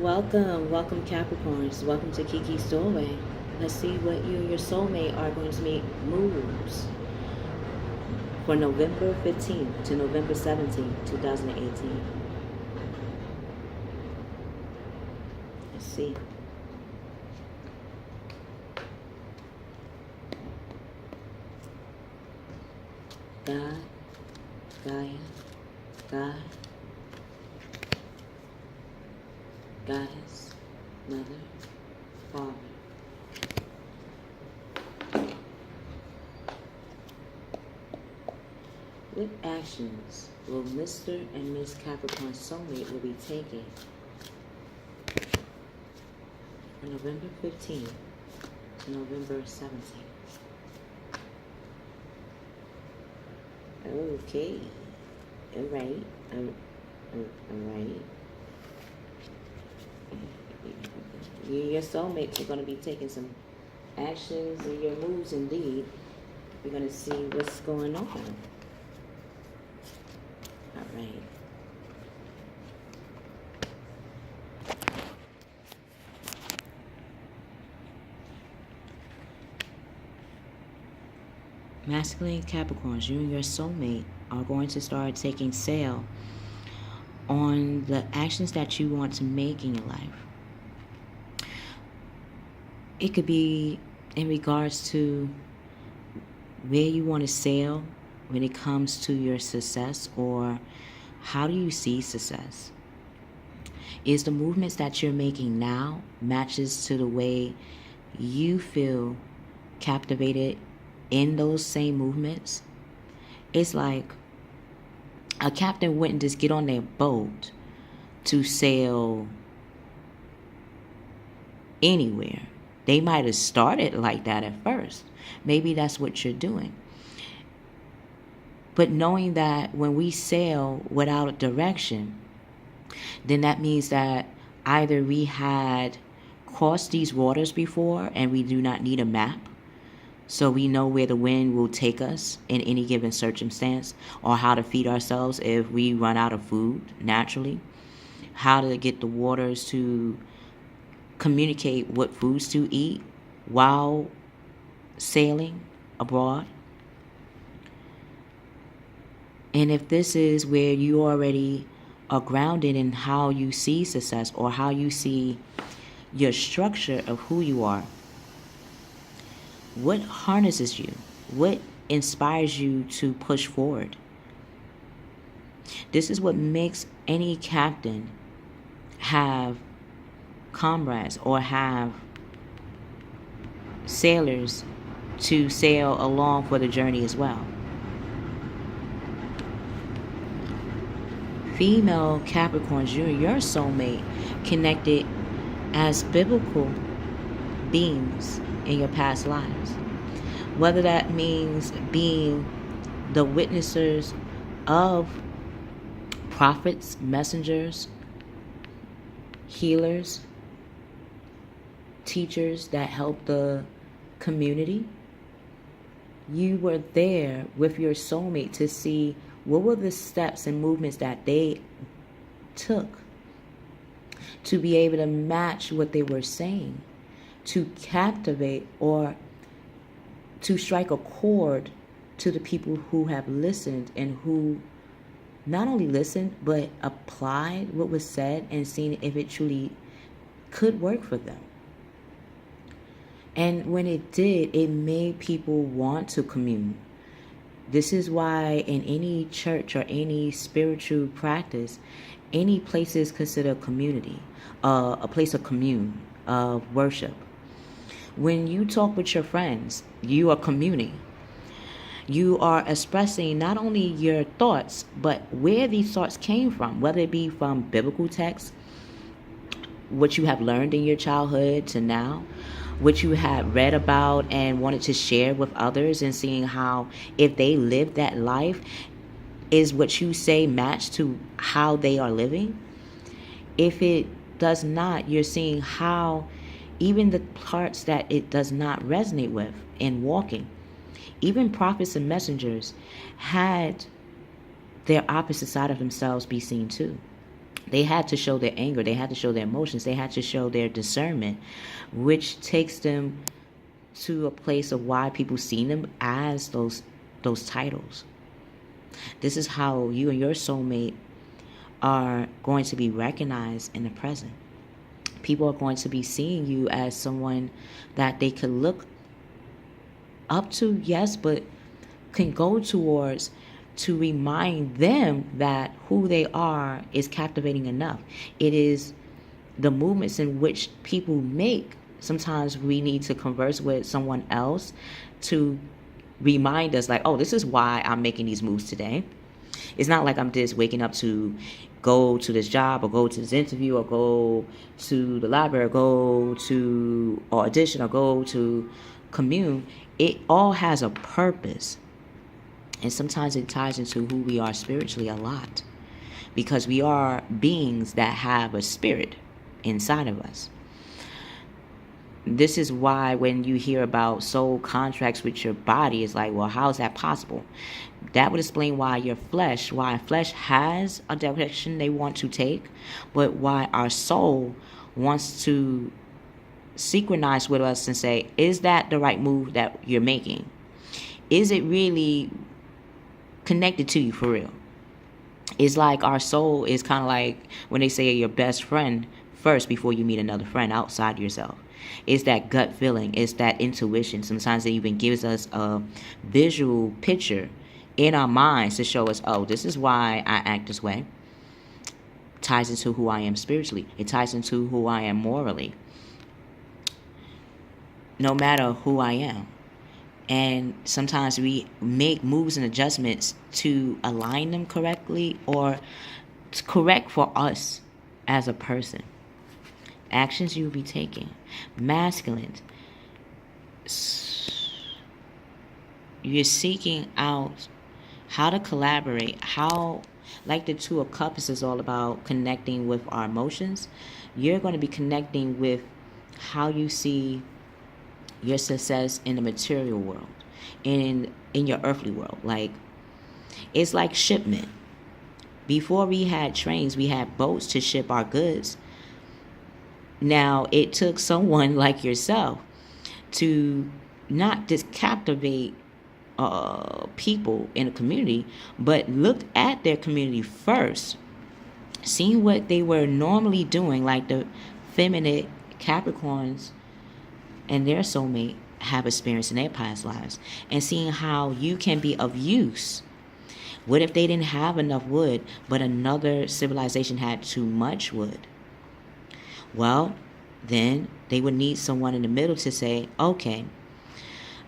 Welcome Capricorns. Welcome to Kiki's Doorway. Let's see what you and your soulmate are going to make moves for November 15th to November 17th, 2018. Let's see. God, Gaia, God, Goddess, Mother, Father. What actions will Mr. and Miss Capricorn's soulmate will be taking for November 15th to November 17th? Okay. All right. All right. You and your soulmates are going to be taking some actions and your moves indeed. We're going to see what's going on. All right. Masculine Capricorns, you and your soulmate are going to start taking sail on the actions that you want to make in your life. It could be in regards to where you want to sail when it comes to your success, or how do you see success? Is the movements that you're making now matches to the way you feel captivated in those same movements? It's like a captain wouldn't just get on their boat to sail anywhere. They might have started like that at first. Maybe that's what you're doing. But knowing that when we sail without a direction, then that means that either we had crossed these waters before and we do not need a map, so we know where the wind will take us in any given circumstance, or how to feed ourselves if we run out of food naturally, how to get the waters to communicate what foods to eat while sailing abroad. And if this is where you already are grounded in how you see success, or how you see your structure of who you are, what harnesses you? What inspires you to push forward? This is what makes any captain have comrades or have sailors to sail along for the journey as well. Female Capricorns, you and your soulmate connected as biblical beings in your past lives. Whether that means being the witnessers of prophets, messengers, healers, teachers that help the community. You were there with your soulmate to see what were the steps and movements that they took to be able to match what they were saying, to captivate or to strike a chord to the people who have listened, and who not only listened but applied what was said and seen if it truly could work for them. And when it did, it made people want to commune. This is why in any church or any spiritual practice, any place is considered a community, a place of commune, of worship. When you talk with your friends, you are communing. You are expressing not only your thoughts, but where these thoughts came from, whether it be from biblical texts, what you have learned in your childhood to now, what you had read about and wanted to share with others, and seeing how if they live that life, is what you say match to how they are living? If it does not, you're seeing how even the parts that it does not resonate with in walking. Even prophets and messengers had their opposite side of themselves be seen too. They had to show their anger. They had to show their emotions. They had to show their discernment, which takes them to a place of why people see them as those titles. This is how you and your soulmate are going to be recognized in the present. People are going to be seeing you as someone that they could look up to, yes, but can go towards to remind them that who they are is captivating enough. It is the movements in which people make. Sometimes we need to converse with someone else to remind us, like, oh, this is why I'm making these moves today. It's not like I'm just waking up to go to this job or go to this interview or go to the library or go to audition or go to commune. It all has a purpose. And sometimes it ties into who we are spiritually a lot, because we are beings that have a spirit inside of us. This is why when you hear about soul contracts with your body, it's like, well, how is that possible? That would explain why flesh has a direction they want to take, but why our soul wants to synchronize with us and say, is that the right move that you're making? Is it really connected to you for real? It's like our soul is kind of like when they say your best friend first before you meet another friend outside yourself. It's that gut feeling. It's that intuition. Sometimes it even gives us a visual picture in our minds to show us, oh, this is why I act this way. It ties into who I am spiritually. It ties into who I am morally. No matter who I am. And sometimes we make moves and adjustments to align them correctly or to correct for us as a person. Actions you will be taking. Masculine. You're seeking out how to collaborate. How, like the Two of Cups is all about connecting with our emotions. You're going to be connecting with how you see your success in the material world, in your earthly world. Like, it's like shipment. Before we had trains, we had boats to ship our goods. Now, it took someone like yourself to not just captivate people in a community, but look at their community first, seeing what they were normally doing, like the feminine Capricorns and their soulmate have experienced in their past lives, and seeing how you can be of use. What if they didn't have enough wood, but another civilization had too much wood? Well, then they would need someone in the middle to say, okay,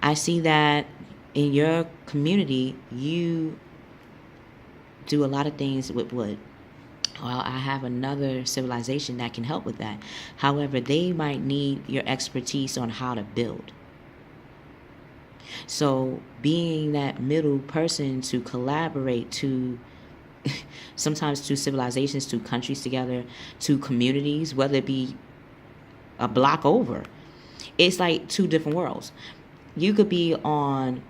I see that in your community, you do a lot of things with wood. Well, I have another civilization that can help with that. However, they might need your expertise on how to build. So being that middle person to collaborate to sometimes two civilizations, two countries together, two communities, whether it be a block over, it's like two different worlds. You could be on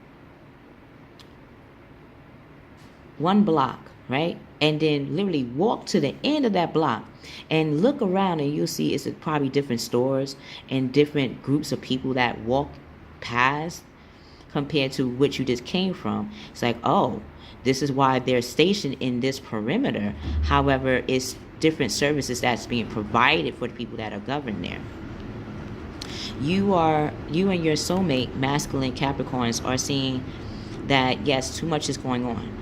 one block, right? And then literally walk to the end of that block and look around, and you'll see it's probably different stores and different groups of people that walk past compared to which you just came from. It's like, oh, this is why they're stationed in this perimeter. However, it's different services that's being provided for the people that are governed there. You and your soulmate, masculine Capricorns, are seeing that, yes, too much is going on.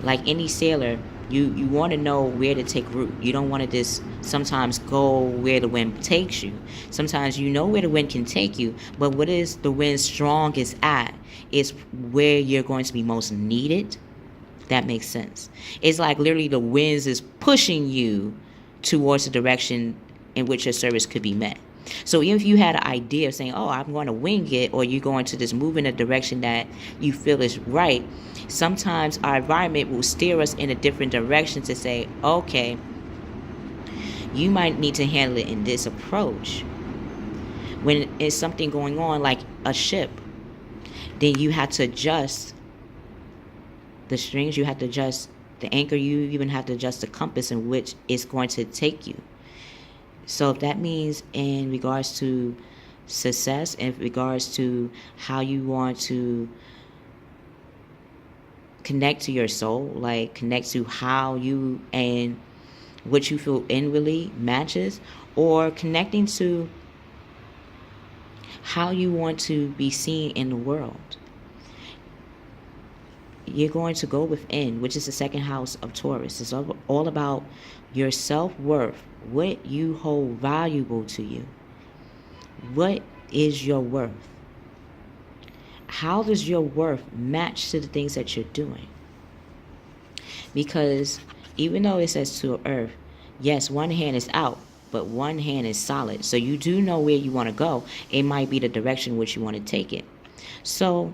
Like any sailor, you want to know where to take route. You don't want to just sometimes go where the wind takes you. Sometimes you know where the wind can take you, but what is the wind strongest at is where you're going to be most needed. That makes sense. It's like literally the winds is pushing you towards the direction in which your service could be met. So even if you had an idea of saying, oh, I'm going to wing it, or you're going to just move in a direction that you feel is right, sometimes our environment will steer us in a different direction to say, okay, you might need to handle it in this approach. When it's something going on like a ship, then you have to adjust the strings, you have to adjust The anchor, you even have to adjust the compass in which it's going to take you. So if that means in regards to success, in regards to how you want to connect to your soul, like connect to how you and what you feel inwardly matches, or connecting to how you want to be seen in the world, you're going to go within, which is the second house of Taurus. It's all about your self-worth, what you hold valuable to you. What is your worth? How does your worth match to the things that you're doing? Because even though it says to earth, yes, one hand is out, but one hand is solid. So you do know where you want to go. It might be the direction which you want to take it. So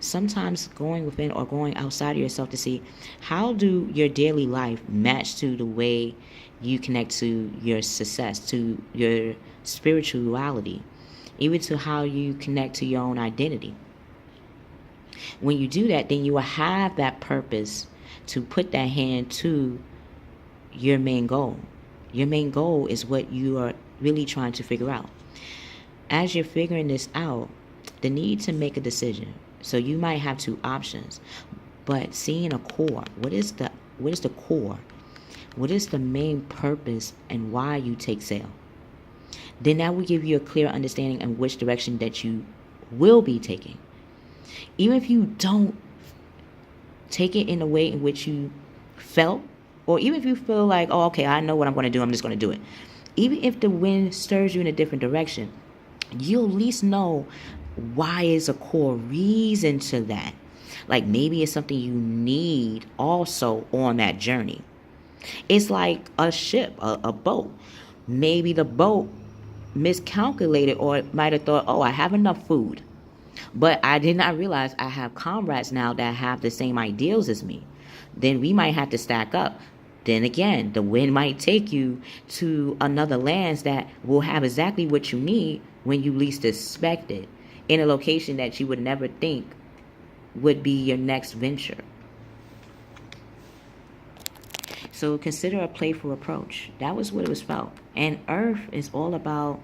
sometimes going within or going outside of yourself to see, how do your daily life match to the way you connect to your success, to your spirituality, even to how you connect to your own identity. When you do that, then you will have that purpose to put that hand to your main goal. Your main goal is what you are really trying to figure out. As you're figuring this out, the need to make a decision. So you might have two options, but seeing a core. What is the core? What is the main purpose and why you take sail? Then that will give you a clear understanding of which direction that you will be taking. Even if you don't take it in the way in which you felt, or even if you feel like, oh, okay, I know what I'm going to do, I'm just going to do it. Even if the wind stirs you in a different direction, you'll at least know why is a core reason to that. Like maybe it's something you need also on that journey. It's like a ship, a boat. Maybe the boat miscalculated, or might have thought, oh, I have enough food. But I did not realize I have comrades now that have the same ideals as me. Then we might have to stack up. Then again, the wind might take you to another lands that will have exactly what you need when you least expect it, in a location that you would never think would be your next venture. So consider a playful approach. That was what it was about. And Earth is all about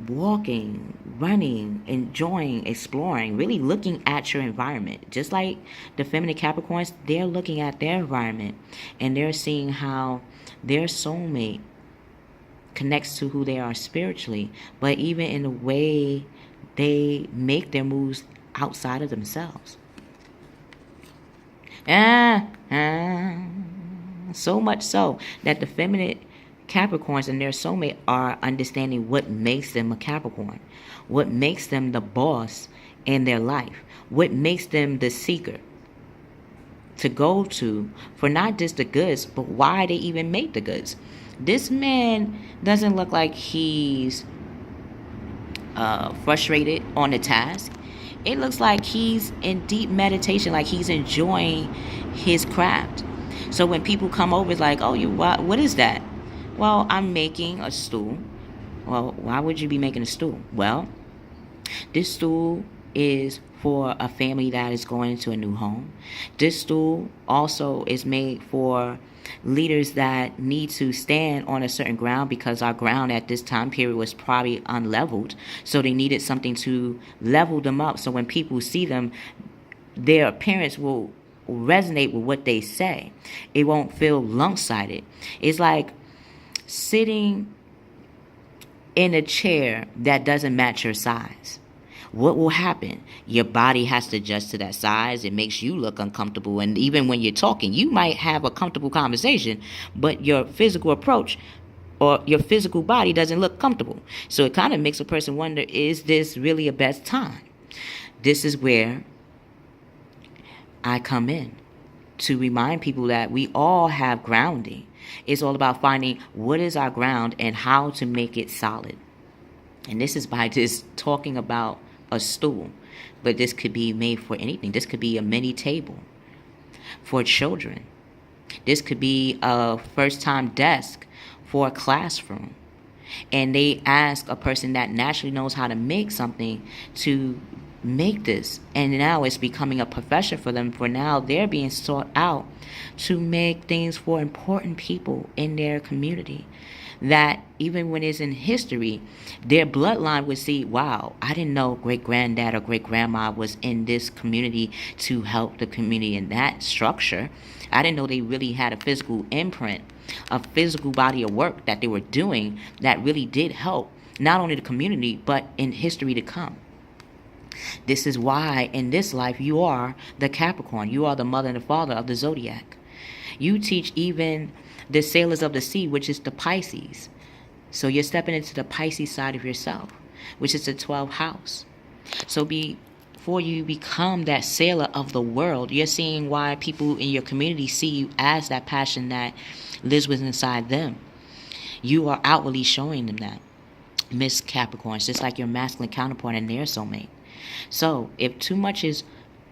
walking, running, enjoying, exploring, really looking at your environment. Just like the feminine Capricorns, they're looking at their environment and they're seeing how their soulmate connects to who they are spiritually, but even in the way they make their moves outside of themselves. So much so that the feminine Capricorns and their soulmate are understanding what makes them a Capricorn, what makes them the boss in their life, what makes them the seeker to go to for not just the goods, but why they even make the goods. This man doesn't look like he's frustrated on the task. It looks like he's in deep meditation, like he's enjoying his craft. So when people come over, it's like, oh, what is that? Well, I'm making a stool. Well, why would you be making a stool? Well, this stool is for a family that is going to a new home. This stool also is made for leaders that need to stand on a certain ground, because our ground at this time period was probably unleveled. So they needed something to level them up. So when people see them, their appearance will resonate with what they say. It won't feel lopsided. It's like sitting in a chair that doesn't match your size. What will happen? Your body has to adjust to that size. It makes you look uncomfortable. And even when you're talking, you might have a comfortable conversation, but your physical approach or your physical body doesn't look comfortable. So it kind of makes a person wonder, is this really a best time? This is where I come in to remind people that we all have grounding. It's all about finding what is our ground and how to make it solid. And this is by just talking about a stool. But this could be made for anything. This could be a mini table for children. This could be a first-time desk for a classroom. And they ask a person that naturally knows how to make something to make this, and now it's becoming a profession for them, for now they're being sought out to make things for important people in their community, that even when it's in history, their bloodline would see, wow, I didn't know great granddad or great grandma was in this community to help the community in that structure. I didn't know they really had a physical imprint, a physical body of work that they were doing that really did help not only the community but in history to come. This is why in this life you are the Capricorn. You are the mother and the father of the zodiac. You teach even the sailors of the sea, which is the Pisces. So you're stepping into the Pisces side of yourself, which is the 12th house. So before you become that sailor of the world, you're seeing why people in your community see you as that passion that lives within inside them. You are outwardly showing them that. Miss Capricorns, just like your masculine counterpart and their soulmate. So if too much is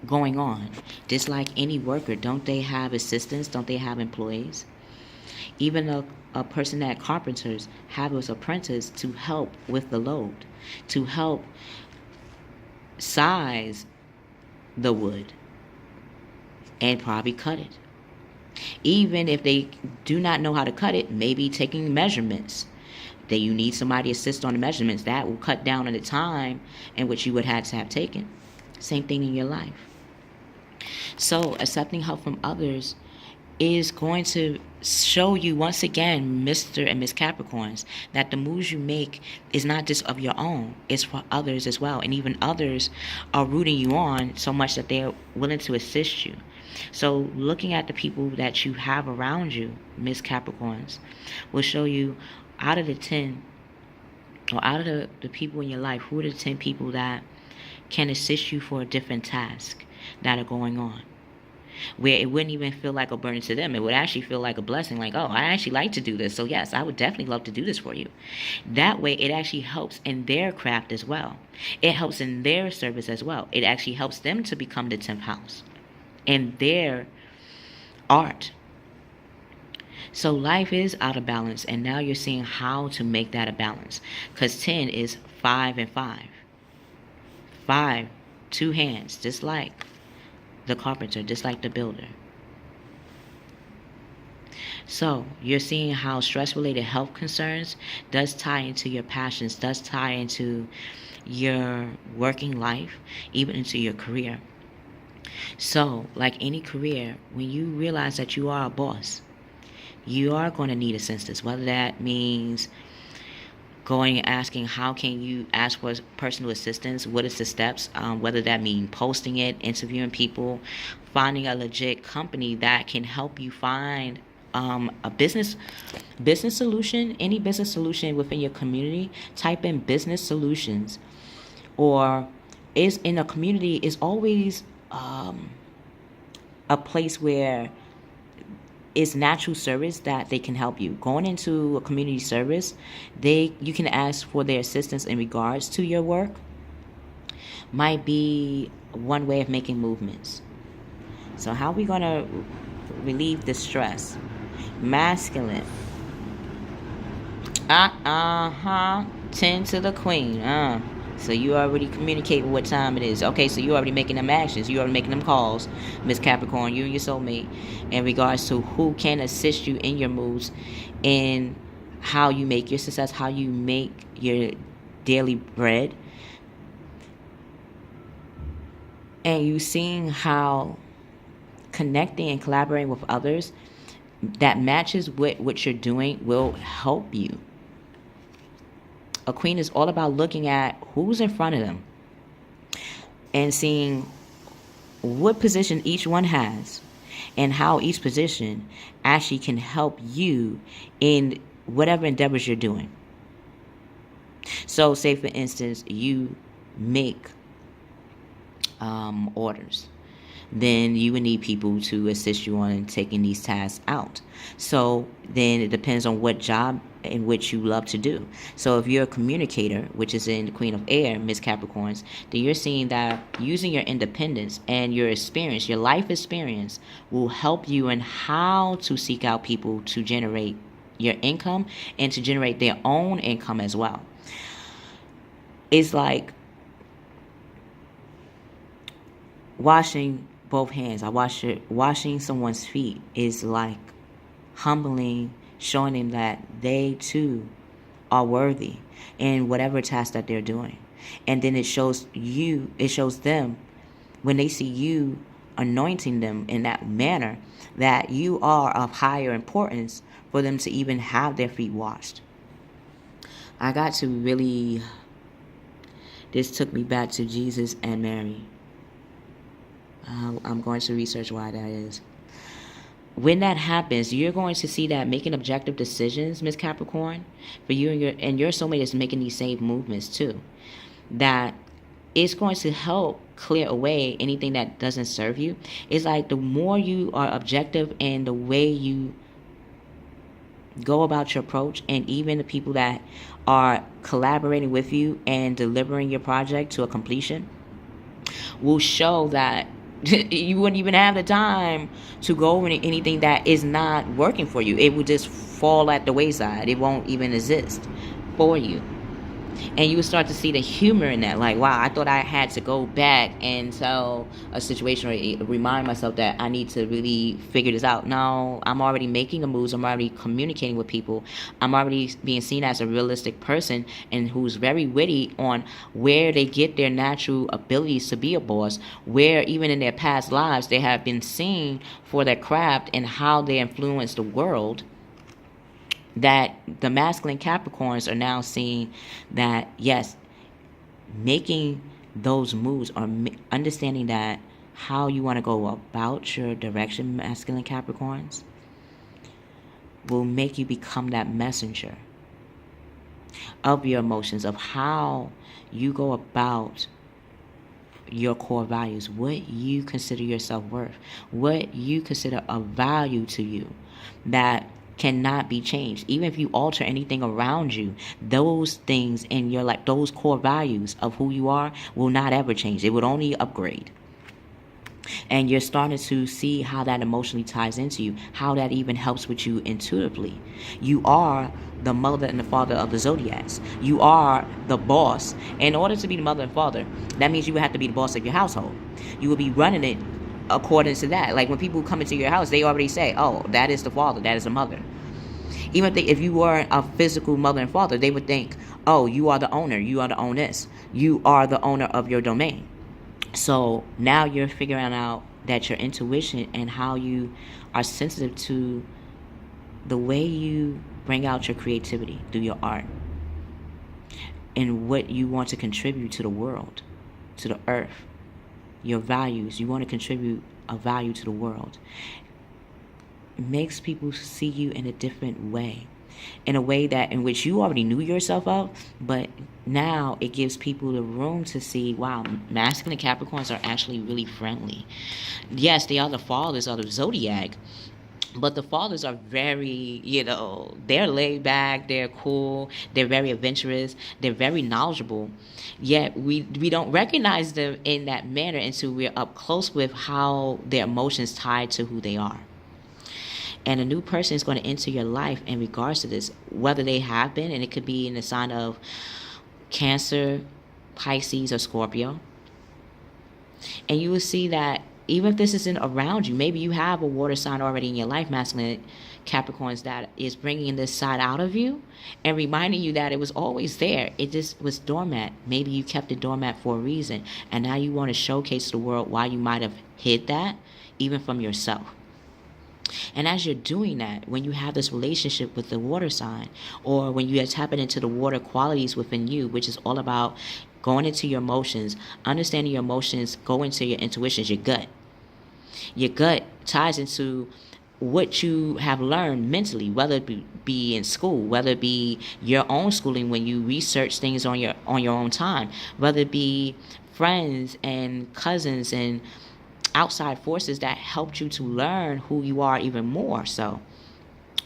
going on, just like any worker, don't they have assistants? Don't they have employees? Even a person that carpenters have as apprentice to help with the load, to help size the wood and probably cut it. Even if they do not know how to cut it, maybe taking measurements. That you need somebody to assist on the measurements. That will cut down on the time in which you would have to have taken. Same thing in your life. So accepting help from others is going to show you once again, Mr. and Miss Capricorns, that the moves you make is not just of your own, it's for others as well. And even others are rooting you on so much that they're willing to assist you. So looking at the people that you have around you, Miss Capricorns, will show you out of the 10, or out of the people in your life, who are the 10 people that can assist you for a different task that are going on, where it wouldn't even feel like a burden to them. It would actually feel like a blessing, like, oh, I actually like to do this, so yes, I would definitely love to do this for you. That way it actually helps in their craft as well. It helps in their service as well. It actually helps them to become the 10th house in their art. So life is out of balance, and now you're seeing how to make that a balance, because 10 is 5 and 5. 5, 2 hands, just like the carpenter, just like the builder. So you're seeing how stress-related health concerns does tie into your passions, does tie into your working life, even into your career. So like any career, when you realize that you are a boss, you are going to need assistance, whether that means going and asking how can you ask for personal assistance, what is the steps, whether that means posting it, interviewing people, finding a legit company that can help you find a business solution, any business solution within your community. Type in business solutions, or is in a community is always a place where it's natural service that they can help you. Going into a community service, you can ask for their assistance in regards to your work. Might be one way of making movements. So how are we going to relieve the stress? Masculine. 10 to the queen. So you already communicate what time it is. Okay, so you already making them actions. You already making them calls, Miss Capricorn, you and your soulmate, in regards to who can assist you in your moves, in how you make your success, how you make your daily bread. And you seeing how connecting and collaborating with others that matches what you're doing will help you. A queen is all about looking at who's in front of them and seeing what position each one has and how each position actually can help you in whatever endeavors you're doing. So say for instance, you make orders. Then you would need people to assist you on taking these tasks out. So then it depends on what job in which you love to do. So if you're a communicator, which is in the Queen of Air, Miss Capricorns, then you're seeing that using your independence and your experience, your life experience, will help you in how to seek out people to generate your income and to generate their own income as well. It's like washing both hands. Washing someone's feet is like humbling, showing them that they too are worthy in whatever task that they're doing. And then it shows them, when they see you anointing them in that manner, that you are of higher importance for them to even have their feet washed. I got to really, this took me back to Jesus and Mary. I'm going to research why that is. When that happens, you're going to see that making objective decisions, Miss Capricorn, for you and your soulmate is making these same movements too. That it's going to help clear away anything that doesn't serve you. It's like the more you are objective in the way you go about your approach, and even the people that are collaborating with you and delivering your project to a completion will show that you wouldn't even have the time to go over anything that is not working for you. It will just fall at the wayside. It won't even exist for you. And you will start to see the humor in that. Like, wow, I thought I had to go back and tell a situation or remind myself that I need to really figure this out. No, I'm already making the moves. I'm already communicating with people. I'm already being seen as a realistic person and who's very witty on where they get their natural abilities to be a boss, where even in their past lives they have been seen for their craft and how they influence the world. That the masculine Capricorns are now seeing that, yes, making those moves or understanding that how you want to go about your direction, masculine Capricorns, will make you become that messenger of your emotions, of how you go about your core values, what you consider your self-worth, what you consider a value to you that cannot be changed. Even if you alter anything around you, those things in your life, those core values of who you are, will not ever change. It would only upgrade. And you're starting to see how that emotionally ties into you, how that even helps with you intuitively. You are the mother and the father of the zodiacs. You are the boss. In order to be the mother and father, that means you would have to be the boss of your household. You will be running it according to that. Like when people come into your house, they already say, oh, that is the father, that is the mother. Even if you weren't a physical mother and father, they would think, oh, you are the owner, you are the owness, you are the owner of your domain. So now you're figuring out that your intuition and how you are sensitive to the way you bring out your creativity through your art and what you want to contribute to the world, to the earth, your values. You want to contribute a value to the world. It makes people see you in a different way, in a way that in which you already knew yourself of, but now it gives people the room to see, wow, masculine Capricorns are actually really friendly. Yes, they are the fathers of the zodiac, but the fathers are very, they're laid back, they're cool, they're very adventurous, they're very knowledgeable. Yet we don't recognize them in that manner until we're up close with how their emotions tied to who they are. And a new person is going to enter your life in regards to this, whether they have been, and it could be in the sign of Cancer, Pisces, or Scorpio. And you will see that even if this isn't around you, maybe you have a water sign already in your life, masculine Capricorns, that is bringing this side out of you and reminding you that it was always there. It just was dormant. Maybe you kept it dormant for a reason, and now you want to showcase to the world why you might have hid that, even from yourself. And as you're doing that, when you have this relationship with the water sign, or when you are tapping into the water qualities within you, which is all about going into your emotions, understanding your emotions, go into your intuitions, your gut. Your gut ties into what you have learned mentally, whether it be in school, whether it be your own schooling when you research things on your own time, whether it be friends and cousins and outside forces that helped you to learn who you are even more. So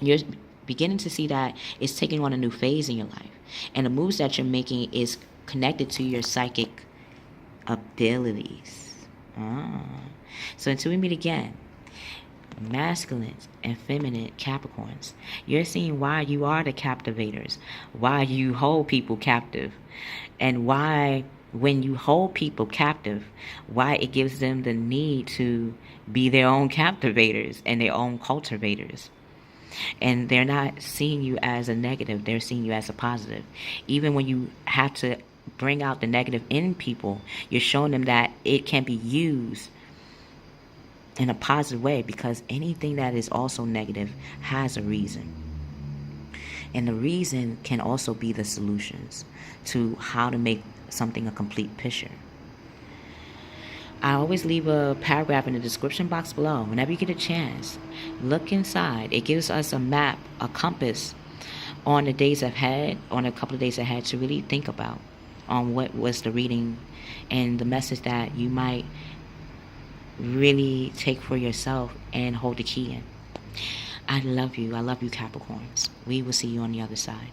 you're beginning to see that it's taking on a new phase in your life, and the moves that you're making is connected to your psychic abilities. So until we meet again, masculine and feminine Capricorns, you're seeing why you are the captivators, why you hold people captive, and why when you hold people captive, why it gives them the need to be their own captivators and their own cultivators. And they're not seeing you as a negative, they're seeing you as a positive. Even when you have to bring out the negative in people, you're showing them that it can be used in a positive way, because anything that is also negative has a reason. And the reason can also be the solutions to how to make something a complete picture. I always leave a paragraph in the description box below. Whenever you get a chance, look inside. It gives us a map, a compass on the days ahead, on a couple of days ahead, to really think about on what was the reading and the message that you might really take for yourself and hold the key in. I love you. I love you, Capricorns. We will see you on the other side.